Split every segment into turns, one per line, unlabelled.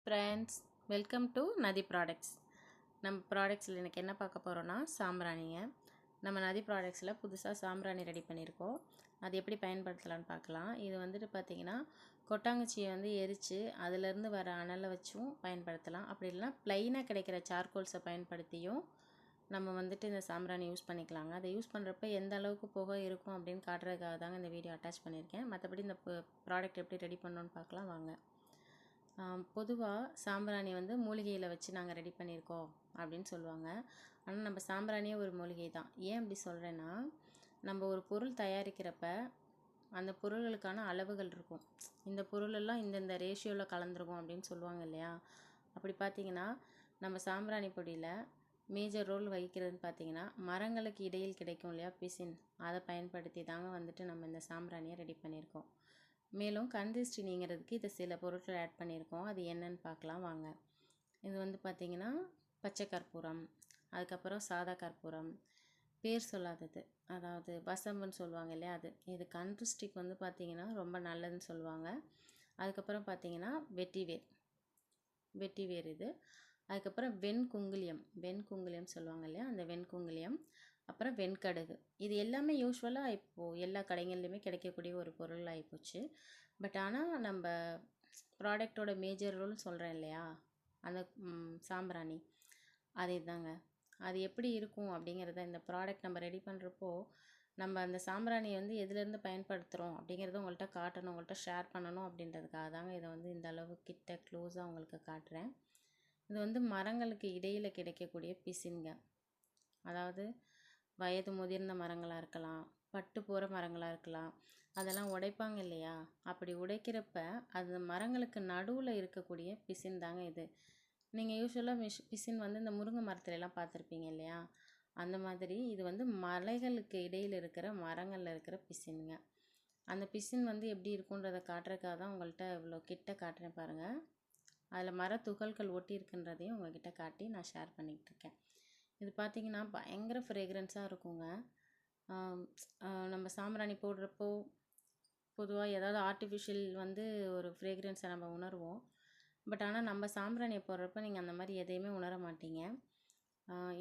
Friends, welcome to நதி products. நம்ம ப்ராடக்ட்ஸில் எனக்கு என்ன பார்க்க போகிறோன்னா சாம்பிராணிங்க. நம்ம நதி ப்ராடக்ட்ஸில் புதுசாக சாம்பிராணி ரெடி பண்ணியிருக்கோம். அது எப்படி பயன்படுத்தலான்னு பார்க்கலாம். இது வந்துட்டு பார்த்திங்கன்னா கொட்டாங்குச்சியை வந்து எரித்து அதிலேருந்து வர அனலை வச்சும் பயன்படுத்தலாம். அப்படி இல்லைனா ப்ளைனாக கிடைக்கிற சார்கோல்ஸை பயன்படுத்தியும் நம்ம வந்துட்டு இந்த சாம்பிராணி யூஸ் பண்ணிக்கலாங்க. அதை யூஸ் பண்ணுறப்ப எந்த அளவுக்கு புகை இருக்கும் அப்படின்னு காட்டுறதுக்காக தாங்க இந்த வீடியோ அட்டாச் பண்ணியிருக்கேன். மற்றபடி இந்த ப்ராடக்ட் எப்படி ரெடி பண்ணணுன்னு பார்க்கலாம் வாங்க. பொதுவாக சாம்பிராணி வந்து மூலிகையில் வச்சு நாங்கள் ரெடி பண்ணியிருக்கோம் அப்படின்னு சொல்லுவாங்க. ஆனால் நம்ம சாம்பிராணியே ஒரு மூலிகை தான். ஏன் அப்படி சொல்கிறேன்னா, நம்ம ஒரு பொருள் தயாரிக்கிறப்ப அந்த பொருள்களுக்கான அளவுகள் இருக்கும். இந்த பொருளெல்லாம் இந்தந்த ரேஷியோவில் கலந்துருக்கும் அப்படின்னு சொல்லுவாங்க இல்லையா. அப்படி பார்த்திங்கன்னா நம்ம சாம்பிராணி பொடியில் மேஜர் ரோல் வகிக்கிறதுன்னு பார்த்திங்கன்னா மரங்களுக்கு இடையில் கிடைக்கும் இல்லையா பிசின், அதை பயன்படுத்தி தாங்க வந்துட்டு நம்ம இந்த சாம்பிராணியை ரெடி பண்ணியிருக்கோம். மேலும் கண் திருஷ்டி நீங்கிறதுக்கு இது சில பொருட்கள் ஆட் பண்ணியிருக்கோம். அது என்னன்னு பார்க்கலாம் வாங்க. இது வந்து பார்த்திங்கன்னா பச்சை கற்பூரம், அதுக்கப்புறம் சாதா கற்பூரம், பேர் சொல்லாதது, அதாவது வசம்புன்னு சொல்லுவாங்க இல்லையா அது. இது கண் திருஷ்டிக்கு வந்து பார்த்திங்கன்னா ரொம்ப நல்லதுன்னு சொல்லுவாங்க. அதுக்கப்புறம் பார்த்திங்கன்னா வெட்டிவேர் இது. அதுக்கப்புறம் வெண்குங்குலியம் சொல்லுவாங்க இல்லையா, அந்த வெண்குங்குலியம். அப்புறம் வெண்கடுகு. இது எல்லாமே யூஸ்வலாக இப்போது எல்லா கடைகள்லையுமே கிடைக்கக்கூடிய ஒரு பொருள் ஆகிப்போச்சு. பட் ஆனால் நம்ம ப்ராடக்டோட மேஜர் ரோல்னு சொல்கிறேன் இல்லையா, அந்த சாம்பிராணி அதே தாங்க. அது எப்படி இருக்கும் அப்படிங்கிறத இந்த ப்ராடக்ட் நம்ம ரெடி பண்ணுறப்போ நம்ம அந்த சாம்பிராணியை வந்து எதுலேருந்து பயன்படுத்துகிறோம் அப்படிங்கிறத உங்கள்கிட்ட காட்டணும், உங்கள்கிட்ட ஷேர் பண்ணணும் அப்படின்றதுக்காக தாங்க இதை வந்து இந்த அளவு கிட்ட க்ளோஸாக உங்களுக்கு காட்டுறேன். இது வந்து மரங்களுக்கு இடையில் கிடைக்கக்கூடிய பிசின்ங்க. அதாவது வயது முதிர்ந்த மரங்களாக இருக்கலாம், பட்டு போகிற மரங்களாக இருக்கலாம். அதெல்லாம் உடைப்பாங்க இல்லையா, அப்படி உடைக்கிறப்ப அது மரங்களுக்கு நடுவில் இருக்கக்கூடிய பிசின் தாங்க இது. நீங்கள் யூஸ்வலாக பிசின் வந்து இந்த முருங்கை மரத்துலலாம் பார்த்துருப்பீங்க இல்லையா, அந்த மாதிரி இது வந்து மலைகளுக்கு இடையில் இருக்கிற மரங்களில் இருக்கிற பிசின்ங்க. அந்த பிசின் வந்து எப்படி இருக்குன்றதை காட்டுறதுக்காக தான் உங்கள்கிட்ட இவ்வளோ கிட்ட காட்டுறேன் பாருங்கள். அதில் மர துகள்கள் ஒட்டி இருக்குன்றதையும் உங்கள்கிட்ட காட்டி நான் ஷேர் பண்ணிக்கிட்டு இருக்கேன். இது பார்த்திங்கன்னா பயங்கர ஃப்ரேக்ரன்ஸாக இருக்குங்க. நம்ம சாம்பிராணி போடுறப்போ பொதுவாக ஏதாவது ஆர்டிஃபிஷியல் வந்து ஒரு ஃப்ரேக்ரன்ஸை நம்ம உணர்வோம். பட் ஆனால் நம்ம சாம்பிராணியை போடுறப்ப நீங்கள் அந்த மாதிரி எதையுமே உணர மாட்டீங்க.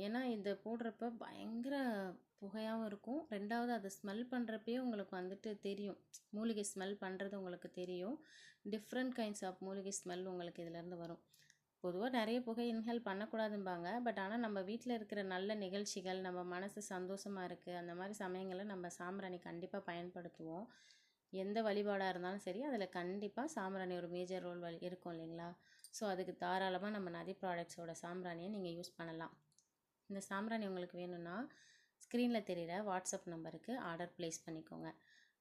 ஏன்னா இதை போடுறப்ப பயங்கர புகையாகவும் இருக்கும். ரெண்டாவது அதை ஸ்மெல் பண்ணுறப்பயே உங்களுக்கு வந்துட்டு தெரியும், மூலிகை ஸ்மெல் பண்ணுறது உங்களுக்கு தெரியும். டிஃப்ரெண்ட் கைண்ட்ஸ் ஆஃப் மூலிகை ஸ்மெல் உங்களுக்கு இதிலேருந்து வரும். பொதுவாக நிறைய புகை இன்ஹேல் பண்ணக்கூடாதும்பாங்க. பட் ஆனால் நம்ம வீட்டில் இருக்கிற நல்ல நிகழ்ச்சிகள், நம்ம மனசு சந்தோஷமாக இருக்குது, அந்த மாதிரி சமயங்களில் நம்ம சாம்பிராணி கண்டிப்பாக பயன்படுத்துவோம். எந்த வழிபாடாக இருந்தாலும் சரி, அதில் கண்டிப்பாக சாம்பிராணி ஒரு மேஜர் ரோல் இருக்கும் இல்லைங்களா. ஸோ அதுக்கு தாராளமாக நம்ம நதி ப்ராடக்ட்ஸோட சாம்பிராணியை நீங்கள் யூஸ் பண்ணலாம். இந்த சாம்பிராணி உங்களுக்கு வேணும்னா ஸ்க்ரீனில் தெரிகிற வாட்ஸ்அப் நம்பருக்கு ஆர்டர் ப்ளேஸ் பண்ணிக்கோங்க.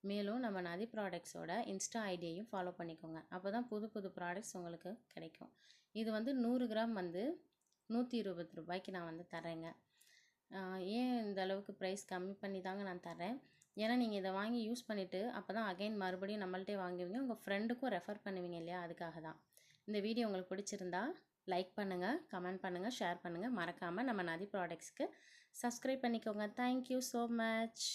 மேலும் நம்ம நதி ப்ராடக்ட்ஸோட இன்ஸ்டா ஐடியையும் ஃபாலோ பண்ணிக்கோங்க. அப்போ தான் புது புது ப்ராடக்ட்ஸ் உங்களுக்கு கிடைக்கும். இது வந்து 100 கிராம் வந்து 120 ரூபாய்க்கு நான் வந்து தரேங்க. ஏன் இந்த அளவுக்கு ப்ரைஸ் கம்மி பண்ணி தாங்க நான் தரேன். ஏன்னா நீங்கள் இதை வாங்கி யூஸ் பண்ணிவிட்டு அப்போ தான் அகைன் மறுபடியும் நம்மள்ட்டே வாங்குவீங்க, உங்கள் ஃப்ரெண்டுக்கும் ரெஃபர் பண்ணுவீங்க இல்லையா, அதுக்காக தான். இந்த வீடியோ உங்களுக்கு பிடிச்சிருந்தா லைக் பண்ணுங்கள், கமெண்ட் பண்ணுங்கள், ஷேர் பண்ணுங்கள். மறக்காமல் நம்ம நதி ப்ராடக்ட்ஸ்க்கு சப்ஸ்கிரைப் பண்ணிக்கோங்க. Thank you so much.